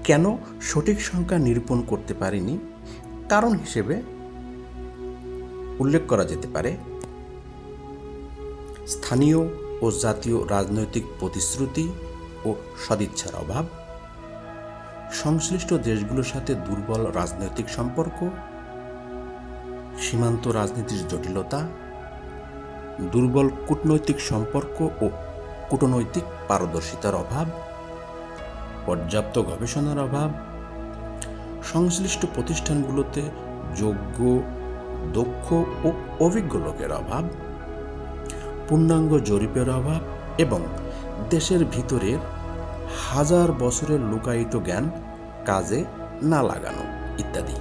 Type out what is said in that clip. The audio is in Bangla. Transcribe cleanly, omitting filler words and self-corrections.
কেন সঠিক সংখ্যা নিরূপণ করতে পারিনি কারণ হিসেবে উল্লেখ করা যেতে পারে স্থানীয় ও জাতীয় রাজনৈতিক প্রতিশ্রুতি ও সদিচ্ছার অভাব, সংশ্লিষ্ট দেশগুলোর সাথে দুর্বল রাজনৈতিক সম্পর্ক, সীমান্ত রাজনীতির জটিলতা, দুর্বল কূটনৈতিক সম্পর্ক ও কূটনৈতিক পারদর্শিতার অভাব, পর্যাপ্ত গবেষণার অভাব, সংশ্লিষ্ট প্রতিষ্ঠানগুলোতে যোগ্য, দক্ষ ও অভিজ্ঞ লোকের অভাব, পূর্ণাঙ্গ জরিপের অভাব এবং দেশের ভিতরের হাজার বছরের লুকায়িত জ্ঞান কাজে না লাগানো ইত্যাদি।